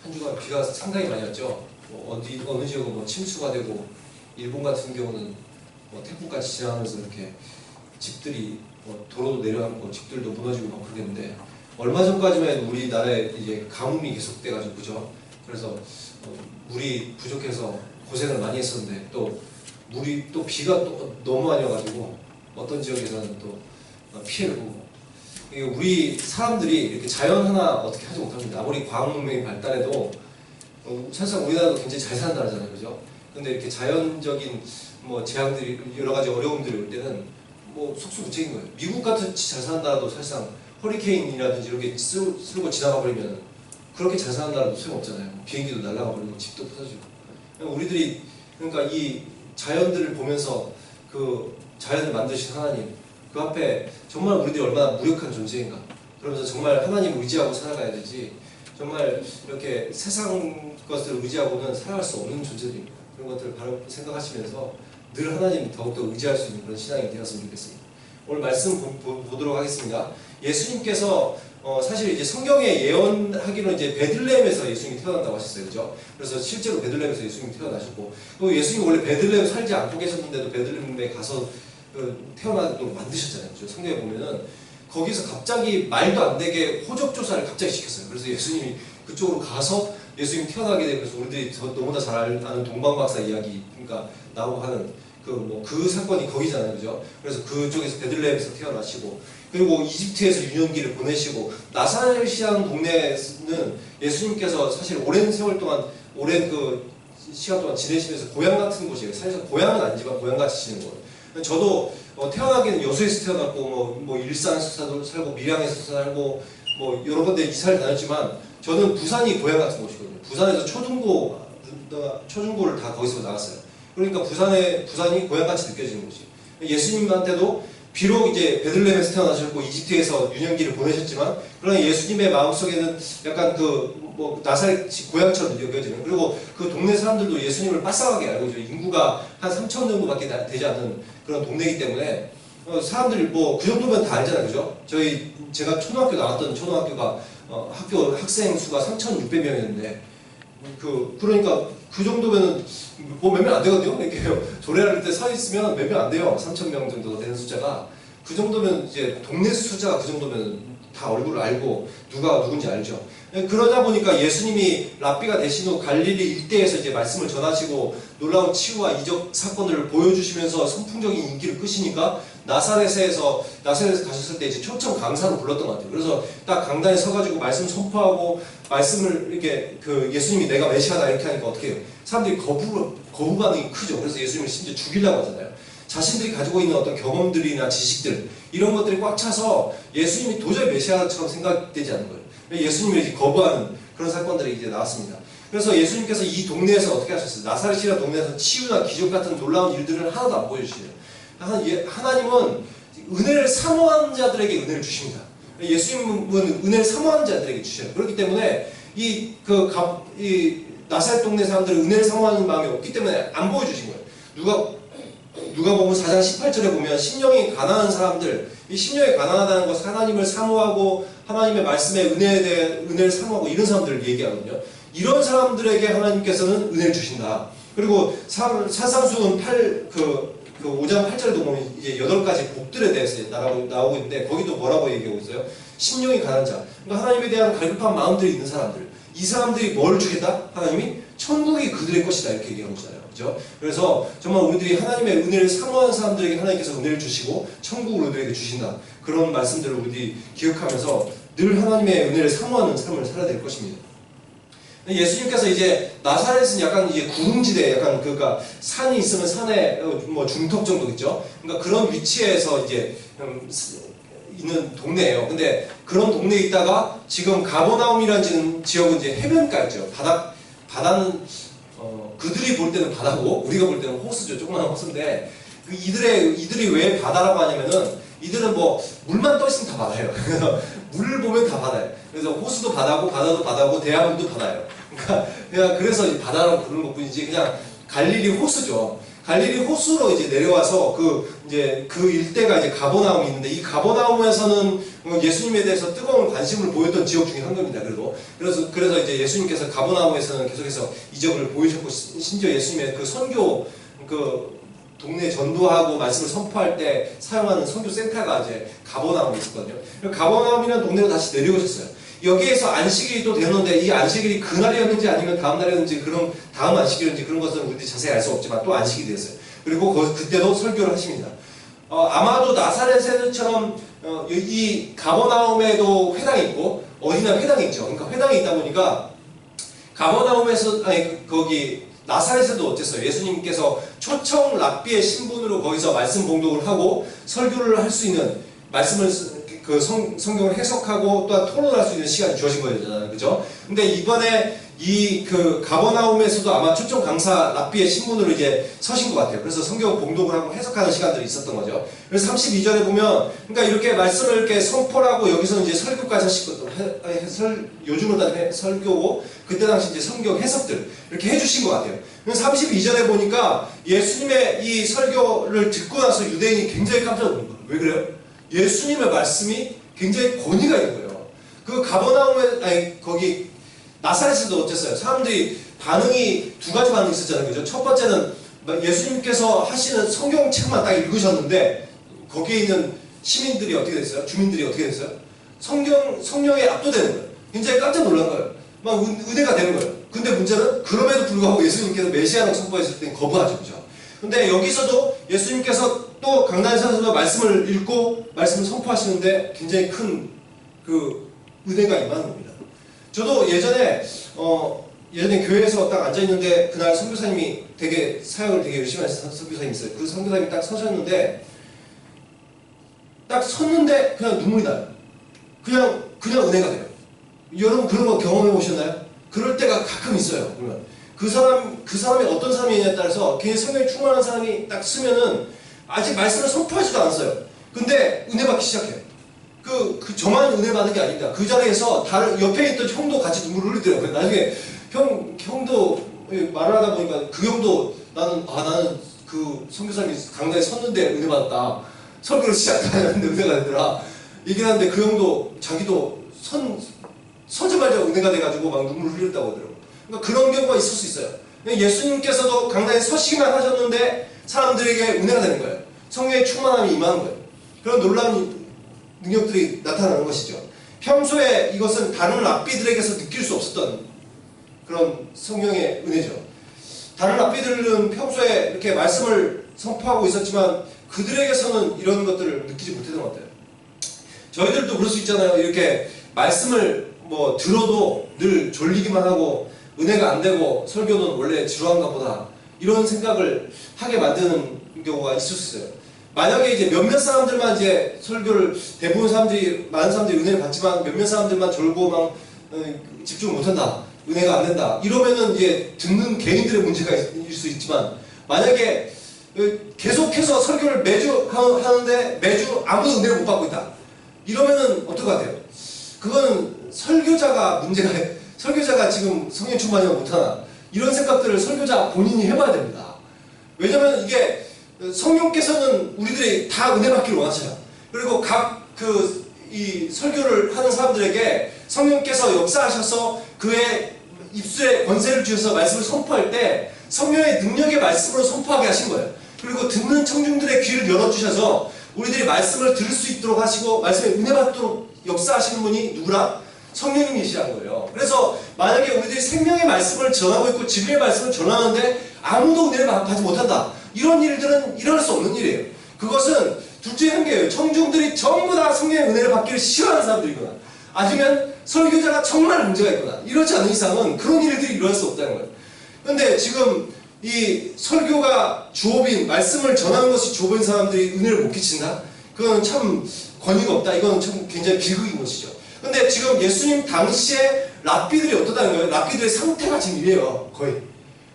한 주간 비가 상당히 많이 왔죠. 어느 지역은 뭐 침수가 되고, 일본 같은 경우는 뭐 태풍까지 지나가면서 이렇게 집들이 도로도 내려앉고 집들도 무너지고 막 그러겠는데, 얼마 전까지만 해도 우리나라에 이제 가뭄이 계속돼가지고 그죠. 그래서 물이 부족해서 고생을 많이 했었는데 또 비가 또 너무 많이 와가지고 어떤 지역에서는 또 피해를 보고. 우리 사람들이 이렇게 자연 하나 어떻게 하지 못합니다. 아무리 과학문명이 발달해도 사실상 우리나라도 굉장히 잘 사는 나라잖아요, 그죠? 근데 이렇게 자연적인 뭐 재앙들이 여러 가지 어려움들이 올 때는 뭐 속수무책인 거예요. 미국 같이 잘 사는 나라도 사실상 허리케인이라든지 이렇게 쓸고 지나가 버리면 그렇게 잘 사는 나라도 소용없잖아요. 비행기도 날아가 버리고 집도 부서지고. 우리들이 그러니까 이 자연들을 보면서 그 자연을 만드신 하나님, 그 앞에 정말 우리들이 얼마나 무력한 존재인가. 그러면서 정말 하나님을 의지하고 살아가야 되지, 정말 이렇게 세상 것을 의지하고는 살아갈 수 없는 존재들입니다. 그런 것들을 바로 생각하시면서 늘 하나님 더욱더 의지할 수 있는 그런 신앙이 되었으면 좋겠습니다. 오늘 말씀 보도록 하겠습니다. 예수님께서 사실 이제 성경에 예언하기로는 이제 베들레헴에서 예수님이 태어난다고 하셨어요, 그죠? 그래서 실제로 베들레헴에서 예수님이 태어나셨고, 또 예수님이 원래 베들레헴 살지 않고 계셨는데도 베들레헴에 가서 태어나도록 만드셨잖아요, 그죠? 성경에 보면은 거기서 갑자기 말도 안 되게 호적 조사를 갑자기 시켰어요. 그래서 예수님이 그쪽으로 가서 예수님이 태어나게 되고, 그래서 우리들이 너무나 잘 아는 동방박사 이야기, 그러니까 나오고 하는 그 사건이 거기잖아요, 그죠? 그래서 그쪽에서 베들레헴에서 태어나시고, 그리고 이집트에서 유년기를 보내시고, 나사렛이라는 동네에는 예수님께서 사실 오랜 세월 동안, 오랜 그 시간 동안 지내시면서 고향 같은 곳이에요. 사실 고향은 아니지만 고향같이 지는 거예요. 저도 태어나기는 여수에서 태어났고, 뭐 일산에서 살고, 밀양에서 살고, 뭐 여러 군데 이사를 다녔지만, 저는 부산이 고향 같은 곳이거든요. 부산에서 초중고를 다 거기서 나왔어요. 그러니까 부산이 고향같이 느껴지는 곳이. 예수님한테도 비록 이제 베들레헴에서 태어나셨고 이집트에서 유년기를 보내셨지만, 그러나 예수님의 마음속에는 약간 나사렛이 고향처럼 느껴지는, 그리고 그 동네 사람들도 예수님을 빠삭하게 알고 있죠. 인구가 한 3천 정도밖에 되지 않는 그런 동네이기 때문에 사람들이 그 정도면 다 알잖아요, 그죠? 제가 초등학교 나왔던 초등학교가 학생 수가 3,600명이었는데, 그러니까 그 정도면은 몇 명 안 되거든요. 이렇게 조례할 때 서 있으면 몇 명 안 돼요. 3,000명 정도 되는 숫자가. 그 정도면 이제 동네 숫자가 그 정도면 다 얼굴을 알고 누가 누군지 알죠. 그러다 보니까 예수님이 랍비가 되신 후 갈릴리 일대에서 이제 말씀을 전하시고 놀라운 치유와 이적 사건들을 보여주시면서 선풍적인 인기를 끄시니까 나사렛에 가셨을 때 이제 초청 강사로 불렀던 것 같아요. 그래서 딱 강단에 서가지고 말씀 선포하고 말씀을 이렇게 예수님이 내가 메시아다 이렇게 하니까 어떻게 해요? 사람들이 거부 반응이 크죠. 그래서 예수님을 심지어 죽이려고 하잖아요. 자신들이 가지고 있는 어떤 경험들이나 지식들, 이런 것들이 꽉 차서 예수님이 도저히 메시아처럼 생각되지 않는 거예요. 예수님을 거부하는 그런 사건들이 이제 나왔습니다. 그래서 예수님께서 이 동네에서 어떻게 하셨어요? 나사렛이라는 동네에서 치유나 기적 같은 놀라운 일들을 하나도 안 보여주시네요. 하나님은 은혜를 사모하는 자들에게 은혜를 주십니다. 예수님은 은혜를 사모하는 자들에게 주셔요. 그렇기 때문에 이 나사렛 동네 사람들은 은혜를 사모하는 마음이 없기 때문에 안 보여주신 거예요. 누가복음 4장 18절에 보면 심령이 가난한 사람들, 이 심령이 가난하다는 것은 하나님을 사모하고 하나님의 말씀에 은혜를 사모하고 이런 사람들을 얘기하거든요. 이런 사람들에게 하나님께서는 은혜를 주신다. 그리고 사상수훈 5장 8절에도 보면 이제 8가지 복들에 대해서 나오고 있는데, 거기도 뭐라고 얘기하고 있어요? 심령이 가난한 자. 그러니까 하나님에 대한 갈급한 마음들이 있는 사람들. 이 사람들이 뭘 주겠다? 하나님이 천국이 그들의 것이다. 이렇게 얘기하고 있잖아요. 그죠? 그래서 정말 우리들이 하나님의 은혜를 사모하는 사람들에게 하나님께서 은혜를 주시고 천국을 우리에게 주신다. 그런 말씀들을 우리들이 기억하면서 늘 하나님의 은혜를 사모하는 삶을 살아야 될 것입니다. 예수님께서 이제 나사렛은 약간 이제 구릉지대, 약간 그러니까 산이 있으면 산에 중턱 정도겠죠. 그러니까 그런 위치에서 이제 있는 동네예요. 근데 그런 동네에 있다가 지금 가버나움이라는 지역은 이제 해변가 있죠. 바다는 그들이 볼 때는 바다고 우리가 볼 때는 호수죠. 조그마한 호수인데 이들이 왜 바다라고 하냐면은 이들은 물만 떠 있으면 다 바다예요. 그래서 물을 보면 다 바다예요. 그래서 호수도 바다고 바다도 바다고 대하물도 바다예요. 그러니까 그래서 바다라고 부르는 것뿐이지 그냥 갈릴리 호수죠. 갈릴리 호수로 이제 내려와서 이제 그 일대가 이제 가버나움이 있는데, 이 가버나움에서는 예수님에 대해서 뜨거운 관심을 보였던 지역 중에 한 겁니다. 그래서 이제 예수님께서 가버나움에서는 계속해서 이적을 보이셨고, 심지어 예수님의 그 선교 동네 전도하고 말씀을 선포할 때 사용하는 선교 센터가 이제 가버나움에 있었거든요. 가버나움이라는 동네로 다시 내려오셨어요. 여기에서 안식일이 또 되는데, 이 안식일이 그날이었는지 아니면 다음 날이었는지, 그럼 다음 안식일인지 그런 것은 우리들이 자세히 알 수 없지만 또 안식일이 됐어요. 그리고 그때도 설교를 하십니다. 아마도 나사렛에처럼 이 가버나움에도 회당이 있고 어디나 회당이 있죠. 그러니까 회당이 있다 보니까 가버나움에서 거기 나사렛에도 어땠어요? 예수님께서 초청 랍비의 신분으로 거기서 말씀 봉독을 하고 설교를 할 수 있는, 말씀을 성경을 해석하고 또한 토론할 수 있는 시간이 주어진 거잖아요. 그죠? 근데 이번에 이 가버나움에서도 아마 초청 강사 랍비의 신분으로 이제 서신 것 같아요. 그래서 성경 봉독을 하고 해석하는 시간들이 있었던 거죠. 그래서 32절에 보면, 그러니까 이렇게 말씀을 이렇게 선포를 하고 여기서는 이제 설교까지 하시고, 요즘으로 따지면 설교고, 그때 당시 이제 성경 해석들 이렇게 해주신 것 같아요. 그래서 32절에 보니까 예수님의 이 설교를 듣고 나서 유대인이 굉장히 깜짝 놀란 거예요. 왜 그래요? 예수님의 말씀이 굉장히 권위가 있는 거예요. 그 가버나움에, 거기 나사렛에도 어땠어요? 사람들이 두 가지 반응이 있었잖아요. 그죠? 첫 번째는 예수님께서 하시는 성경책만 딱 읽으셨는데, 거기에 있는 시민들이 어떻게 됐어요? 주민들이 어떻게 됐어요? 성령에 압도되는 거예요. 굉장히 깜짝 놀란 거예요. 막 은혜가 되는 거예요. 근데 문제는 그럼에도 불구하고 예수님께서 메시아라고 선포했을 땐 거부하죠. 그죠? 근데 여기서도 예수님께서 또 강단에서 말씀을 읽고 말씀을 선포하시는데 굉장히 큰 은혜가 임하는 겁니다. 저도 예전에 교회에서 딱 앉아있는데, 그날 선교사님이 사역을 되게 열심히 하신 선교사님이 있어요. 그 선교사님이 딱 서셨는데, 딱 섰는데 그냥 눈물이 나요. 그냥 은혜가 돼요. 여러분 그런 거 경험해 보셨나요? 그럴 때가 가끔 있어요. 그러면 그 사람이 어떤 사람이냐에 따라서 괜히 성령이 충만한 사람이 딱 쓰면은 아직 말씀을 선포하지도 않았어요. 근데 은혜 받기 시작해요. 저만 은혜 받은 게 아닙니다. 그 자리에서 다른 옆에 있던 형도 같이 눈물을 흘리더라고요. 나중에 형도 말을 하다 보니까 그 형도 나는 그 선교사님이 강단에 섰는데 은혜 받았다. 설교를 시작하는데 은혜가 되더라. 얘기를 하는데 그 형도 자기도 서자마자 은혜가 돼가지고 막 눈물을 흘렸다고 하더라고요. 그러니까 그런 경우가 있을 수 있어요. 예수님께서도 강단에 서시기만 하셨는데 사람들에게 은혜가 되는 거예요. 성령의 충만함이 임하는 거예요. 그런 놀라운 능력들이 나타나는 것이죠. 평소에 이것은 다른 랍비들에게서 느낄 수 없었던 그런 성령의 은혜죠. 다른 랍비들은 평소에 이렇게 말씀을 선포하고 있었지만 그들에게서는 이런 것들을 느끼지 못했던 것 같아요. 저희들도 그럴 수 있잖아요. 이렇게 말씀을 들어도 늘 졸리기만 하고 은혜가 안 되고 설교는 원래 지루한가 보다, 이런 생각을 하게 만드는 경우가 있을 수 있어요. 만약에 이제 몇몇 사람들만 이제 설교를, 많은 사람들이 은혜를 받지만 몇몇 사람들만 졸고 막 집중 못한다, 은혜가 안 된다, 이러면은 이제 듣는 개인들의 문제가 있을 수 있지만, 만약에 계속해서 설교를 매주 하는데 매주 아무도 은혜를 못 받고 있다, 이러면은 어떨 것 같아요? 그거는 설교자가 지금 성령 충만이 못하나, 이런 생각들을 설교자 본인이 해봐야 됩니다. 왜냐면 이게 성령께서는 우리들이 다 은혜 받기를 원하셔요. 그리고 이 설교를 하는 사람들에게 성령께서 역사하셔서 그의 입술에 권세를 주셔서 말씀을 선포할 때 성령의 능력의 말씀으로 선포하게 하신 거예요. 그리고 듣는 청중들의 귀를 열어주셔서 우리들이 말씀을 들을 수 있도록 하시고 말씀에 은혜 받도록 역사하시는 분이 누구라? 성령님이시라는 거예요. 그래서 만약에 우리들이 생명의 말씀을 전하고 있고 진리의 말씀을 전하는데 아무도 은혜를 받지 못한다, 이런 일들은 일어날 수 없는 일이에요. 그것은 둘째 한계예요. 청중들이 전부 다 성령의 은혜를 받기를 싫어하는 사람들이거나, 아니면 설교자가 정말 문제가 있거나, 이렇지 않은 이상은 그런 일들이 일어날 수 없다는 거예요. 그런데 지금 이 설교가 주업인, 말씀을 전하는 것이 주업인 사람들이 은혜를 못 끼친다? 그건 참 권위가 없다. 이건 참 굉장히 비극인 것이죠. 근데 지금 예수님 당시에 랍비들이 어떻다는 거예요? 랍비들의 상태가 지금 이래요. 거의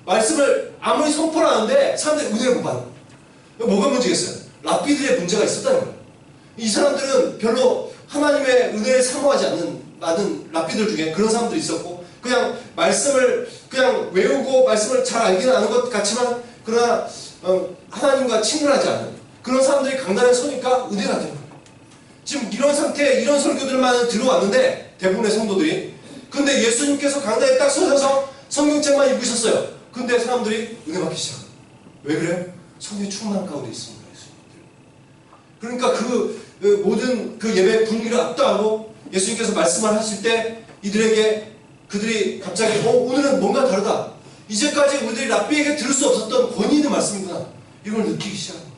말씀을 아무리 선포를 하는데 사람들이 은혜를 못 받는 거예요. 뭐가 문제겠어요? 랍비들의 문제가 있었다는 거예요. 이 사람들은 별로 하나님의 은혜를 사모하지 않는 많은 랍비들 중에 그런 사람들이 있었고, 그냥 말씀을 그냥 외우고 말씀을 잘 알기는 아는 것 같지만, 그러나 하나님과 친근하지 않은 그런 사람들이 강단에 서니까 은혜가 안 되는 거예요. 지금 이런 상태에 이런 설교들만 들어왔는데 대부분의 성도들이, 근데 예수님께서 강단에 딱 서셔서 성경책만 읽으셨어요. 근데 사람들이 은혜 받기 시작합니다. 왜 그래요? 성령의 충만 가운데 있습니다. 예수님들. 그러니까 그 모든 그 예배 분위기를 압도하고 예수님께서 말씀을 하실 때 이들에게 그들이 갑자기 오늘은 뭔가 다르다. 이제까지 우리들이 랍비에게 들을 수 없었던 권위 있는 말씀이구나. 이걸 느끼기 시작합니다.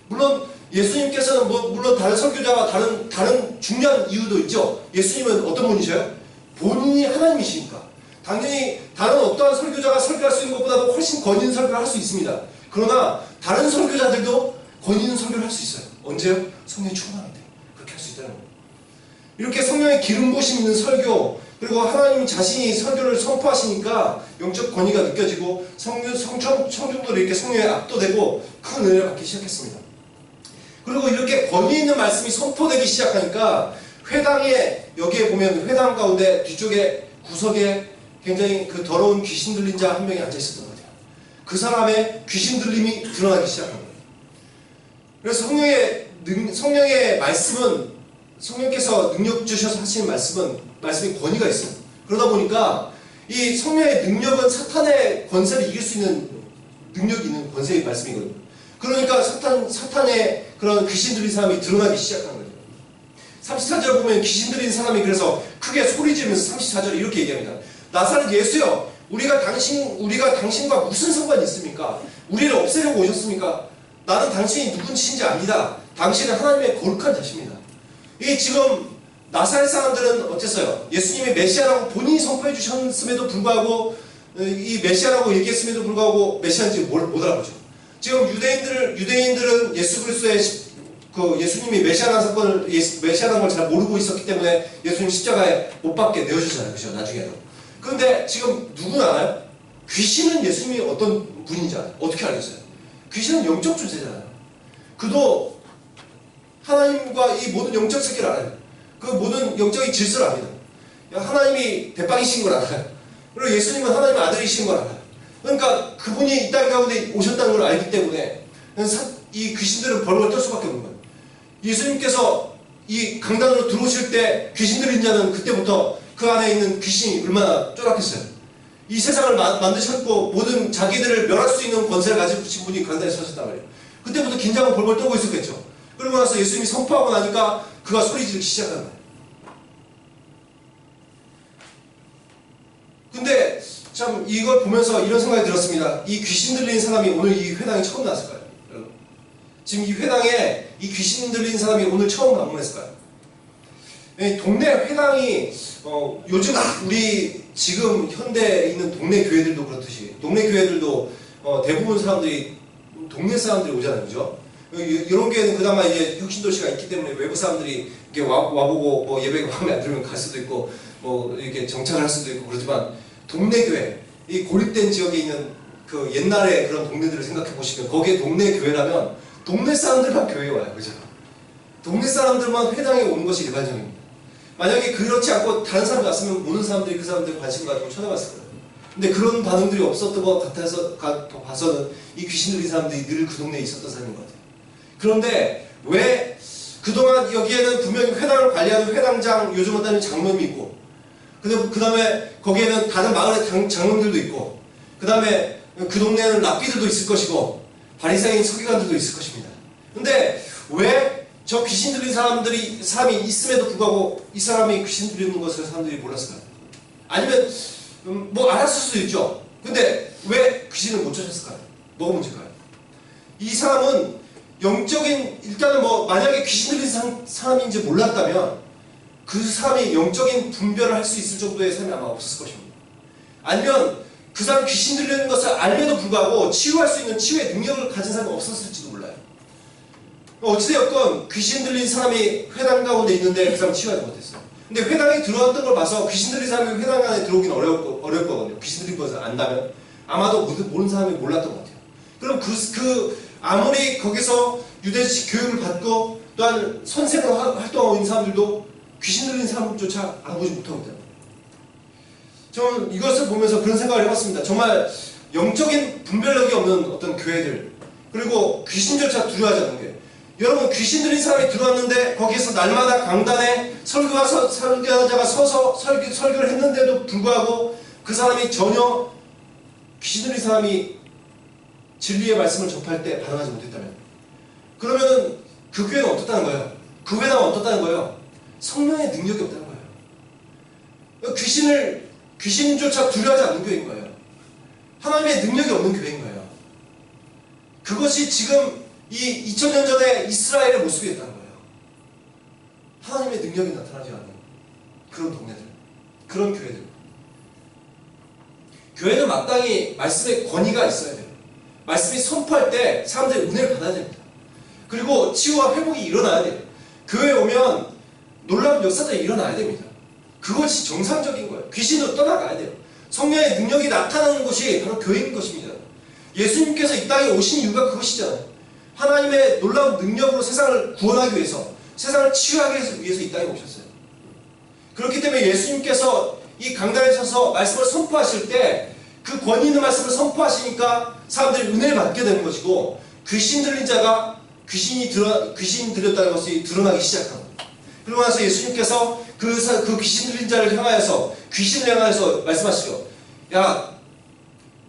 물론 예수님께서는 물론 다른 설교자와 다른 중요한 이유도 있죠. 예수님은 어떤 분이셔요? 본인이 하나님이시니까. 당연히 다른 어떠한 설교자가 설교할 수 있는 것보다도 훨씬 권위 있는 설교를 할 수 있습니다. 그러나 다른 설교자들도 권위 있는 설교를 할 수 있어요. 언제요? 성령이 충만할 때 그렇게 할 수 있다는 거예요. 이렇게 성령의 기름 부으심 있는 설교, 그리고 하나님 자신이 설교를 선포하시니까 영적 권위가 느껴지고 청중들이 이렇게 성령에 압도되고 큰 은혜를 받기 시작했습니다. 그리고 이렇게 권위 있는 말씀이 선포되기 시작하니까 회당에, 여기에 보면 회당 가운데 뒤쪽에 구석에 굉장히 그 더러운 귀신 들린 자 한 명이 앉아 있었던 것 같아요. 그 사람의 귀신 들림이 드러나기 시작한 거예요. 그래서 성령의 말씀은, 성령께서 능력 주셔서 하시는 말씀이 권위가 있어요. 그러다 보니까 이 성령의 능력은 사탄의 권세를 이길 수 있는 능력이 있는 권세의 말씀이거든요. 그러니까 사탄의 그런 귀신 들린 사람이 드러나기 시작한 거죠. 34절 보면 귀신 들린 사람이 그래서 크게 소리 지르면서 34절에 이렇게 얘기합니다. 나사렛 예수여, 우리가 당신과 무슨 상관이 있습니까? 우리를 없애려고 오셨습니까? 나는 당신이 누군지인지 압니다. 당신은 하나님의 거룩한 자십니다. 이 지금 나사렛 사람들은 어땠어요? 예수님이 메시아라고 본인이 선포해 주셨음에도 불구하고, 이 메시아라고 얘기했음에도 불구하고 메시아인지 못 알아보죠. 지금 유대인들은 예수 그리스도의 예수님이 메시아라는 사건을, 메시아라는 걸 잘 모르고 있었기 때문에 예수님 십자가에 못 박게 내어주잖아요. 그죠? 나중에도. 그런데 지금 누구나 알아요? 귀신은 예수님이 어떤 분인지 알아요. 어떻게 알겠어요? 귀신은 영적 존재잖아요. 그도 하나님과 이 모든 영적 세계를 알아요. 그 모든 영적인 질서를 압니다. 하나님이 대빵이신 걸 알아요. 그리고 예수님은 하나님의 아들이신 걸 알아요. 그러니까 그분이 이 땅 가운데 오셨다는 걸 알기 때문에 이 귀신들은 벌벌 떨 수밖에 없는 거예요. 예수님께서 이 강단으로 들어오실 때 귀신 들린 자는 그때부터 그 안에 있는 귀신이 얼마나 쫄았겠어요. 이 세상을 만드셨고 모든 자기들을 멸할 수 있는 권세를 가지신 분이 강단에 서셨단 말이에요. 그때부터 긴장을 벌벌 떨고 있었겠죠. 그러고 나서 예수님이 선포하고 나니까 그가 소리 지르기 시작한 거예요. 근데 참 이걸 보면서 이런 생각이 들었습니다. 이 귀신 들린 사람이 오늘 이 회당에 처음 나왔을까요? 여러분, 지금 이 회당에 이 귀신 들린 사람이 오늘 처음 방문했을까요? 동네 회당이 요즘 우리 지금 현대에 있는 동네 교회들도 그렇듯이 동네 교회들도 대부분 사람들이 동네 사람들이 오잖아요. 그죠? 이런 교회는 그나마 이제 혁신도시가 있기 때문에 외부 사람들이 이렇게 와보고 뭐 예배가 마음에 안 들면 갈 수도 있고 뭐 이렇게 정착을 할 수도 있고 그렇지만 동네 교회, 이 고립된 지역에 있는 그 옛날의 그런 동네들을 생각해 보시면 거기에 동네 교회라면 동네 사람들만 교회에 와요. 그죠? 동네 사람들만 회당에 오는 것이 일반적입니다. 만약에 그렇지 않고 다른 사람이 왔으면 모든 사람들이 그 사람들 관심 가지고 쳐다봤을 거예요. 근데 그런 반응들이 없었던 것 같아서 봐서는 이 귀신 들린 사람들이 늘 그 동네에 있었던 사람인 것 같아요. 그런데 왜 그동안 여기에는 분명히 회당을 관리하는 회당장, 요즘은 따는 장로님이 있고 그 다음에 거기에는 다른 마을의 장로님들도 있고 그 다음에 그 동네에는 랍비들도 있을 것이고 바리새인 서기관들도 있을 것입니다. 근데 왜 저 귀신 들린 사람이 있음에도 불구하고 이 사람이 귀신 들리는 것을 사람들이 몰랐을까요? 아니면 뭐 알았을 수도 있죠. 근데 왜 귀신을 못 쫓았을까요? 뭐가 문제일까요? 이 사람은 영적인, 일단은 뭐 만약에 귀신 들린 사람인지 몰랐다면 그 사람이 영적인 분별을 할 수 있을 정도의 삶이 아마 없었을 것입니다. 아니면 그 사람 귀신 들리는 것을 알면도 불구하고 치유할 수 있는 치유의 능력을 가진 사람이 없었을지도 몰라요. 어찌되었건 귀신 들린 사람이 회당 가운데 있는데 그 사람 치유하지 못했어요. 근데 회당에 들어왔던 걸 봐서 귀신 들린 사람이 회당 안에 들어오기는 어려울 거거든요. 귀신 들린 것을 안다면 아마도 모르는 사람이 몰랐던 것 같아요. 그럼 아무리 거기서 유대식 교육을 받고 또한 선생으로 활동하고 있는 사람들도 귀신 들린 사람조차 알아보지 못하고 있다. 저는 이것을 보면서 그런 생각을 해봤습니다. 정말 영적인 분별력이 없는 어떤 교회들, 그리고 귀신조차 두려워하지 않는 거예요. 여러분, 귀신 들린 사람이 들어왔는데 거기에서 날마다 강단에 설교자가 서서 설교를 했는데도 불구하고 그 사람이 전혀 귀신 들린 사람이 진리의 말씀을 접할 때 반응하지 못했다면, 그러면 그 교회는 어떻다는 거예요? 그 회당은 어떻다는 거예요? 성령의 능력이 없다는 거예요. 귀신조차 두려워하지 않는 교회인 거예요. 하나님의 능력이 없는 교회인 거예요. 그것이 지금 이 2000년 전에 이스라엘의 모습이었다는 거예요. 하나님의 능력이 나타나지 않는 그런 동네들, 그런 교회들. 교회는 마땅히 말씀의 권위가 있어야 돼요. 말씀이 선포할 때 사람들이 은혜를 받아야 됩니다. 그리고 치유와 회복이 일어나야 돼요. 교회에 오면 놀라운 역사들이 일어나야 됩니다. 그것이 정상적인 거예요. 귀신도 떠나가야 돼요. 성령의 능력이 나타나는 곳이 바로 교회인 것입니다. 예수님께서 이 땅에 오신 이유가 그것이잖아요. 하나님의 놀라운 능력으로 세상을 구원하기 위해서, 세상을 치유하기 위해서 이 땅에 오셨어요. 그렇기 때문에 예수님께서 이 강단에 서서 말씀을 선포하실 때 그 권위 있는 말씀을 선포하시니까 사람들이 은혜를 받게 되는 것이고, 귀신 들린 자가 귀신 들렸다는 것이 드러나기 시작한 거예요. 그러고 나서 예수님께서 그 귀신 들린 자를 향하여서, 귀신을 향하여서 말씀하시죠. 야,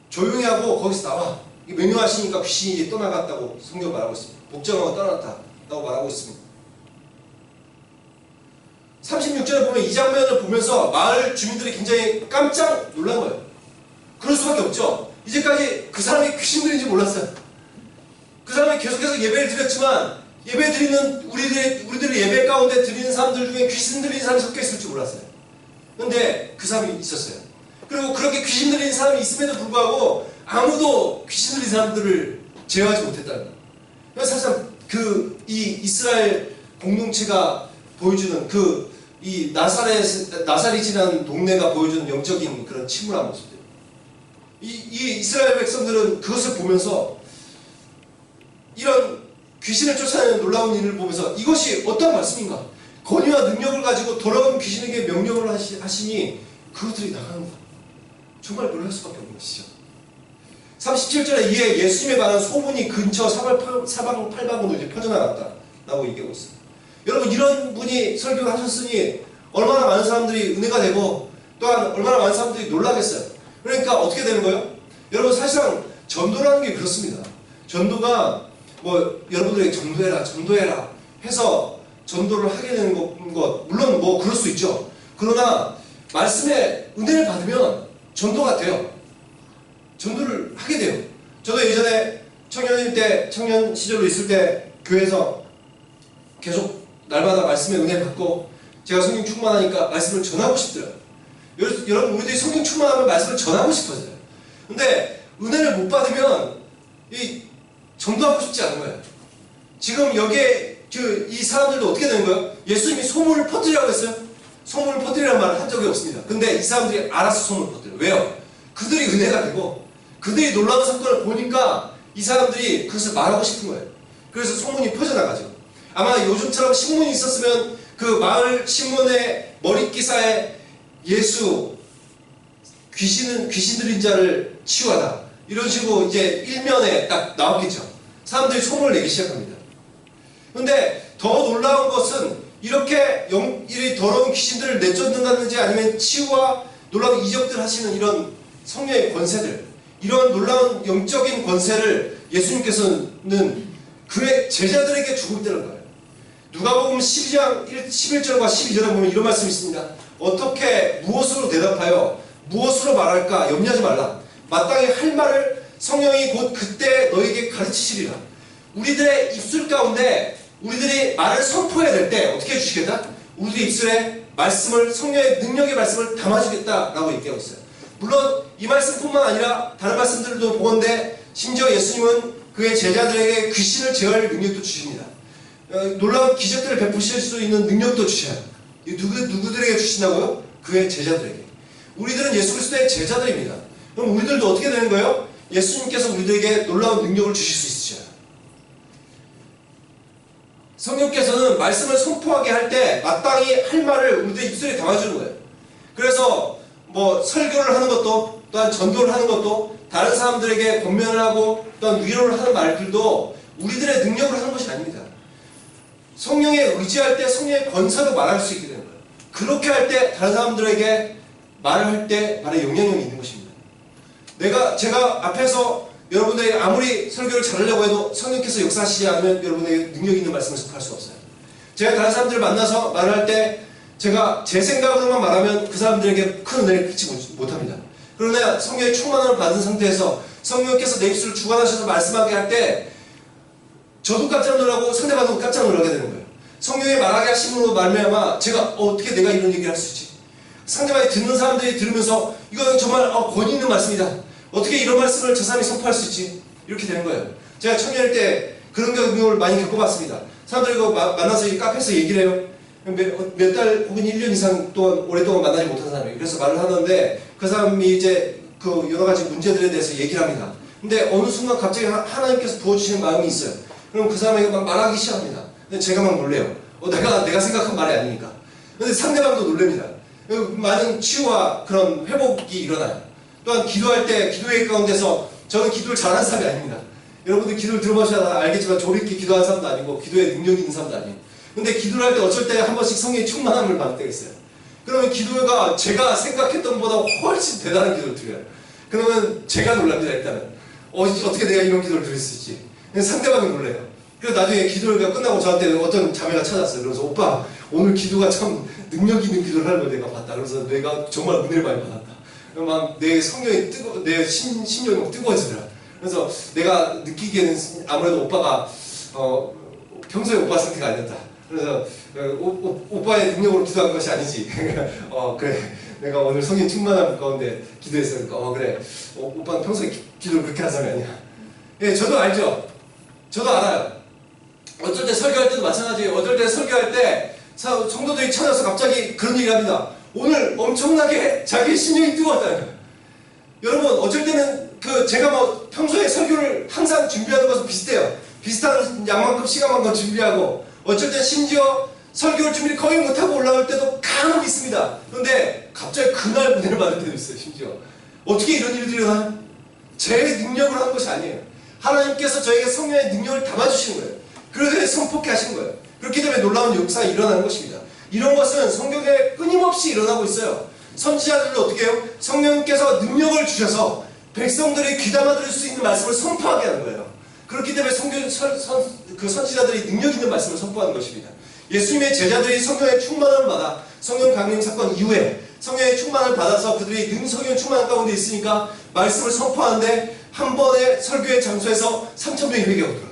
조용히 하고 거기서 나와. 명령하시니까 귀신이 이제 떠나갔다고 성경 말하고 있습니다. 복종하고 떠났다고 말하고 있습니다. 36절에 보면 이 장면을 보면서 마을 주민들이 굉장히 깜짝 놀란 거예요. 그럴 수밖에 없죠. 이제까지 그 사람이 귀신 들린지 몰랐어요. 그 사람이 계속해서 예배를 드렸지만, 예배 드리는 우리들의 예배 가운데 드리는 사람들 중에 귀신 들린 사람이 섞여 있을 줄 몰랐어요. 근데 그 사람이 있었어요. 그리고 그렇게 귀신 들린 사람이 있음에도 불구하고 아무도 귀신 들린 사람들을 제어하지 못했다는 거예요. 사실상 이 이스라엘 공동체가 보여주는 이 나사렛이라는 동네가 보여주는 영적인 그런 침울한 모습들. 이 이스라엘 백성들은 그것을 보면서, 이런 귀신을 쫓아내는 놀라운 일을 보면서 이것이 어떤 말씀인가? 권위와 능력을 가지고 돌아온 귀신에게 명령을 하시니 그것들이 나가는구나. 정말 놀랄 수밖에 없는 것이죠. 37절에 이에 예수님에 관한 소문이 근처 사방팔방으로 이제 퍼져나갔다라고 얘기하고 있습니다. 여러분, 이런 분이 설교를 하셨으니 얼마나 많은 사람들이 은혜가 되고, 또한 얼마나 많은 사람들이 놀라겠어요. 그러니까 어떻게 되는 거예요? 여러분, 사실상 전도라는 게 그렇습니다. 전도가 여러분들에게 전도해라 해서 전도를 하게 되는 것, 물론 그럴 수 있죠. 그러나 말씀에 은혜를 받으면 전도가 돼요. 전도를 하게 돼요. 저도 예전에 청년 시절로 있을 때 교회에서 계속 날마다 말씀에 은혜를 받고, 제가 성령 충만하니까 말씀을 전하고 싶더라고요. 여러분, 우리들이 성령 충만하면 말씀을 전하고 싶어져요. 근데 은혜를 못 받으면 전도하고 싶지 않은 거예요. 지금 여기에 이 사람들도 어떻게 되는 거예요? 예수님이 소문을 퍼뜨리라고 했어요? 소문을 퍼뜨리라는 말을 한 적이 없습니다. 근데 이 사람들이 알아서 소문을 퍼뜨려요. 왜요? 그들이 은혜가 되고 그들이 놀라운 사건을 보니까 이 사람들이 그것을 말하고 싶은 거예요. 그래서 소문이 퍼져나가죠. 아마 요즘처럼 신문이 있었으면 그 마을 신문의 머릿기사에 귀신 들린 자를 치유하다, 이런 식으로 이제 일면에 딱 나왔겠죠. 사람들이 소문을 내기 시작합니다. 근데 더 놀라운 것은 이렇게 이 더러운 귀신들을 내쫓는다든지 아니면 치유와 놀라운 이적들 하시는 이런 성령의 권세들, 이런 놀라운 영적인 권세를 예수님께서는 그의 제자들에게 주고 있다는 거예요. 누가복음 12장 11절과 12절에 보면 이런 말씀이 있습니다. 어떻게 무엇으로 대답하여 무엇으로 말할까 염려하지 말라. 마땅히 할 말을 성령이 곧 그때 너에게 가르치시리라. 우리들의 입술 가운데 우리들이 말을 선포해야 될 때 어떻게 해주시겠다? 우리들의 입술에 말씀을, 성령의 능력의 말씀을 담아주겠다라고 얘기하고 있어요. 물론 이 말씀뿐만 아니라 다른 말씀들도 보건대 심지어 예수님은 그의 제자들에게 귀신을 제어할 능력도 주십니다. 놀라운 기적들을 베푸실 수 있는 능력도 주셔요. 누구들에게 주신다고요? 그의 제자들에게. 우리들은 예수 그리스도의 제자들입니다. 그럼 우리들도 어떻게 되는 거예요? 예수님께서 우리들에게 놀라운 능력을 주실 수 있으셔요. 성령께서는 말씀을 선포하게 할 때 마땅히 할 말을 우리들 입술에 담아주는 거예요. 그래서 뭐 설교를 하는 것도, 또한 전도를 하는 것도, 다른 사람들에게 권면을 하고 또한 위로를 하는 말들도 우리들의 능력으로 하는 것이 아닙니다. 성령에 의지할 때 성령의 권세로 말할 수 있게 되는 거예요. 그렇게 할 때 다른 사람들에게 말을 할 때 말에 영향력이 있는 것입니다. 제가 앞에서 여러분들이 아무리 설교를 잘하려고 해도 성령께서 역사하시지 않으면 여러분에게 능력 있는 말씀을 접할 수 없어요. 제가 다른 사람들을 만나서 말할 때 제가 제 생각으로만 말하면 그 사람들에게 큰 은혜를 끼치지 못합니다. 그러나 성령의 충만함을 받은 상태에서 성령께서 내 입술을 주관하셔서 말씀하게 할 때 저도 깜짝 놀라고 상대방도 깜짝 놀라게 되는 거예요. 성령의 말하게 하심으로 말미암아 제가 어떻게 내가 이런 얘기를 할 수 있지? 상대방이 듣는 사람들이 들으면서 이건 정말 권위 있는 말씀이다. 어떻게 이런 말씀을 저 사람이 선포할 수 있지? 이렇게 되는 거예요. 제가 청년일 때 그런 경험을 많이 겪어봤습니다. 사람들과 만나서 이 카페에서 얘기를 해요. 몇 달 혹은 1년 이상 동안 오랫동안 만나지 못한 사람이에요. 그래서 말을 하는데 그 사람이 이제 그 여러 가지 문제들에 대해서 얘기를 합니다. 근데 어느 순간 갑자기 하나님께서 부어주시는 마음이 있어요. 그럼 그 사람에게 막 말하기 시작합니다. 근데 제가 막 놀래요. 내가 생각한 말이 아니니까. 근데 상대방도 놀랍니다. 많은 치유와 그런 회복이 일어나요. 또한 기도할 때 기도회 가운데서 저는 기도를 잘하는 사람이 아닙니다. 여러분들 기도를 들어보셔야 알겠지만 저렇게 기도하는 사람도 아니고 기도에 능력이 있는 사람도 아니에요. 근데 기도를 할 때 어쩔 때 한 번씩 성령의 충만함을 받을 때가 있어요. 그러면 기도가 제가 생각했던 것보다 훨씬 대단한 기도를 드려요. 그러면 제가 놀랍니다. 일단은 어떻게 내가 이런 기도를 드릴 수 있지? 상대방이 놀래요. 그래서 나중에 기도가 끝나고 저한테 어떤 자매가 찾았어요. 그래서 오빠 오늘 기도가 참 능력 있는 기도를 하는 걸 내가 봤다. 그래서 내가 정말 은혜를 많이 받았다. 막 내 성령이 내 심령이 막 뜨거워지더라. 그래서 내가 느끼기에는 아무래도 오빠가 평소에 오빠 상태가 아니었다. 그래서 오빠의 능력으로 기도한 것이 아니지. 그래 내가 오늘 성령 충만함 가운데 기도했으니까 그래 오빠는 평소에 기도를 그렇게 하는 사람이 아니야. 예, 저도 알죠. 저도 알아요. 어쩔 때 설교할 때도 마찬가지예요. 어쩔 때 설교할 때 성도들이 찾아서 갑자기 그런 얘기를 합니다. 오늘 엄청나게 자기 심령이 뜨거웠다는 거예요. 여러분 어쩔 때는 제가 평소에 설교를 항상 준비하는 것은 비슷해요. 비슷한 양만큼 시간만큼 준비하고 어쩔 때 심지어 설교를 준비를 거의 못하고 올라올 때도 간혹 있습니다. 그런데 갑자기 그날 은혜를 받을 때도 있어요. 심지어 어떻게 이런 일들이 일어나요? 제 능력으로 하는 것이 아니에요. 하나님께서 저에게 성령의 능력을 담아주시는 거예요. 그래서 선포케 하시는 거예요. 그렇기 때문에 놀라운 역사가 일어나는 것입니다. 이런 것은 성경에 끊임없이 일어나고 있어요. 선지자들도 어떻게 해요? 성령께서 능력을 주셔서 백성들이 귀담아 들을 수 있는 말씀을 선포하게 하는 거예요. 그렇기 때문에 그 선지자들이 능력 있는 말씀을 선포하는 것입니다. 예수님의 제자들이 성령의 충만함을 받아 성령 강림 사건 이후에 성령의 충만을 받아서 그들이 성령 충만 가운데 있으니까 말씀을 선포하는데 한 번의 설교의 장소에서 3,000명이 회개하더라고요.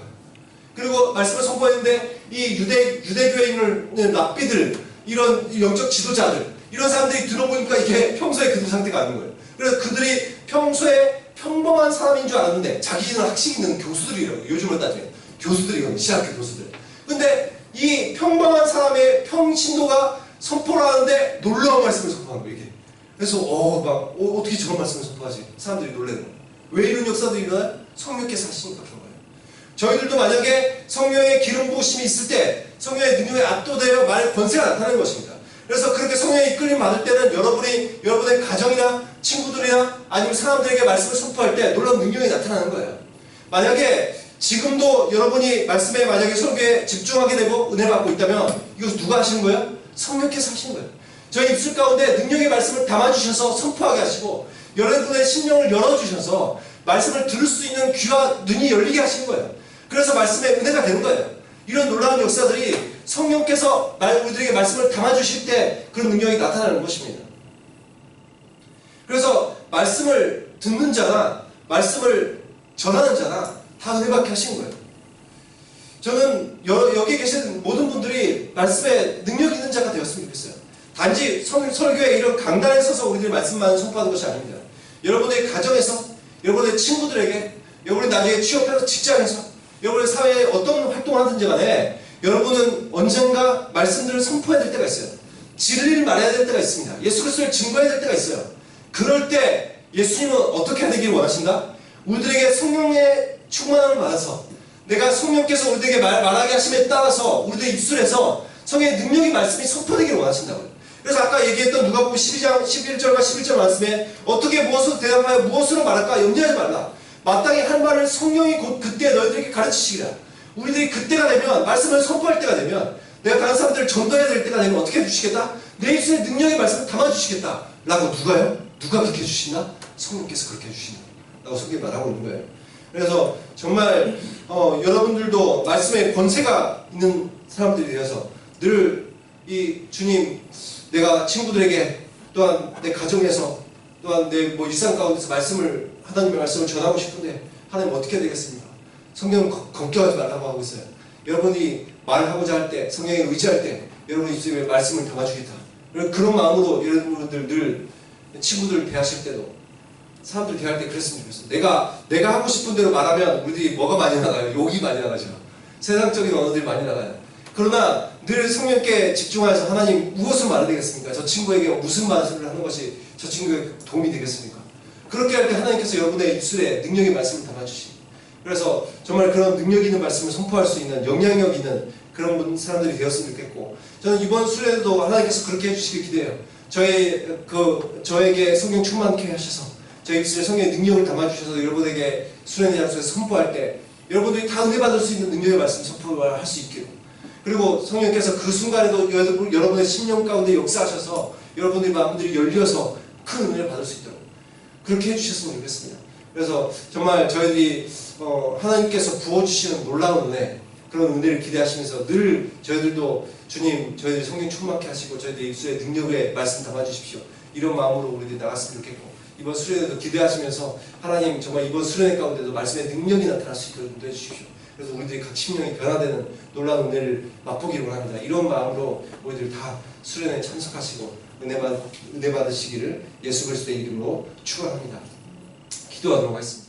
그리고 말씀을 선포했는데 이 유대교에 있는 랍비들, 이런 영적 지도자들, 이런 사람들이 들어보니까 이게 평소에 그들 상태가 아닌 거예요. 그래서 그들이 평소에 평범한 사람인 줄 알았는데 자기는 학식 있는 교수들이라고. 요즘으로 따지면 교수들이거든요. 신학교 교수들. 근데 이 평범한 사람의 평신도가 선포를 하는데 놀라운 말씀을 선포하는 거예요. 이게. 그래서 어떻게 저런 말씀을 선포하지? 사람들이 놀라는 거예요. 왜 이런 역사들이 일어나요? 성령께서 하시니까 그런 거예요. 저희들도 만약에 성령의 기름 부으심이 있을 때 성령의 능력에 압도되어 말의 권세가 나타나는 것입니다. 그래서 그렇게 성령의 이끌림 받을 때는 여러분의 가정이나 친구들이나 아니면 사람들에게 말씀을 선포할 때 놀라운 능력이 나타나는 거예요. 만약에 지금도 여러분이 말씀에 만약에 설교에 집중하게 되고 은혜 받고 있다면 이것을 누가 하시는 거예요? 성령께서 하시는 거예요. 저희 입술 가운데 능력의 말씀을 담아주셔서 선포하게 하시고 여러분의 심령을 열어주셔서 말씀을 들을 수 있는 귀와 눈이 열리게 하시는 거예요. 그래서 말씀의 은혜가 되는 거예요. 이런 놀라운 역사들이 성령께서 우리들에게 말씀을 담아주실 때 그런 능력이 나타나는 것입니다. 그래서 말씀을 듣는 자나 말씀을 전하는 자나 다 은혜받게 하신 거예요. 저는 여기 계신 모든 분들이 말씀에 능력 있는 자가 되었으면 좋겠어요. 단지 설교에 이런 강단에 서서 우리들이 말씀만 선포하는 것이 아닙니다. 여러분의 가정에서, 여러분의 친구들에게, 여러분이 나중에 취업해서 직장에서, 여러분의 사회에 어떤 활동을 하든지 간에 여러분은 언젠가 말씀들을 선포해야 될 때가 있어요. 진리를 말해야 될 때가 있습니다. 예수 그리스도를 증거해야 될 때가 있어요. 그럴 때 예수님은 어떻게 해야 되기를 원하신다? 우리들에게 성령의 충만함을 받아서 내가 성령께서 우리들에게 말하게 하심에 따라서 우리들 입술에서 성령의 능력의 말씀이 선포되기를 원하신다고요. 그래서 아까 얘기했던 누가복음 12장 11절과 11절 말씀에 어떻게 무엇으로 대답하여 무엇으로 말할까 염려하지 말라. 마땅히 할 말을 성령이 곧 그때 너희들에게 가르치시리라. 우리들이 그때가 되면, 말씀을 선포할 때가 되면, 내가 다른 사람들을 전도해야 될 때가 되면 어떻게 해주시겠다? 내 입술에 능력의 말씀을 담아주시겠다 라고 누가요? 누가 그렇게 해주시나? 성령께서 그렇게 해주신다 라고 성경이 말하고 있는 거예요. 그래서 정말 여러분들도 말씀에 권세가 있는 사람들이 되어서 늘 이 주님, 내가 친구들에게 또한 내 가정에서 또한 내 일상 가운데서 말씀을, 하나님의 말씀을 전하고 싶은데 하나님 어떻게 해야 되겠습니까? 성경을 걱정하지 말라고 하고 있어요. 여러분이 말을 하고자 할 때, 성령에 의지할 때 여러분이 입술에 말씀을 담아주겠다. 그런 마음으로 여러분들 늘 친구들 대하실 때도, 사람들 대할 때 그랬으면 좋겠어요. 내가 하고 싶은 대로 말하면 우리들이 뭐가 많이 나가요? 욕이 많이 나가죠. 세상적인 언어들이 많이 나가요. 그러나 늘 성령께 집중하여서 하나님 무엇을 말해야 되겠습니까? 저 친구에게 무슨 말씀을 하는 것이 저 친구에게 도움이 되겠습니까? 그렇게 할 때 하나님께서 여러분의 입술에 능력의 말씀을 담아주시니, 그래서 정말 그런 능력 있는 말씀을 선포할 수 있는, 영향력 있는 그런 사람들이 되었으면 좋겠고, 저는 이번 수련회도 하나님께서 그렇게 해주시길 기대해요. 저에게 성령 충만케 하셔서 저희 입술에 성령의 능력을 담아주셔서 여러분에게 수련회 장소에서 선포할 때 여러분들이 다 은혜 받을 수 있는 능력의 말씀 선포할 수 있기로, 그리고 성령께서 그 순간에도 여러분의 심령 가운데 역사하셔서 여러분들의 마음들이 열려서 큰 은혜를 받을 수 있도록 그렇게 해주셨으면 좋겠습니다. 그래서 정말 저희들이 하나님께서 부어주시는 놀라운 은혜, 그런 은혜를 기대하시면서 늘 저희들도 주님, 저희들 성령 충만케 하시고 저희들 입술에 능력의 말씀 담아주십시오, 이런 마음으로 우리들이 나갔으면 좋겠고, 이번 수련회도 기대하시면서 하나님 정말 이번 수련회 가운데도 말씀의 능력이 나타날 수 있도록 인도해 주십시오. 그래서 우리들이 각 심령이 변화되는 놀라운 은혜를 맛보기를 원합니다. 이런 마음으로 우리들 다 수련회에 참석하시고 은혜 받으시기를 예수 그리스도의 이름으로 축원합니다. 기도하도록 하겠습니다.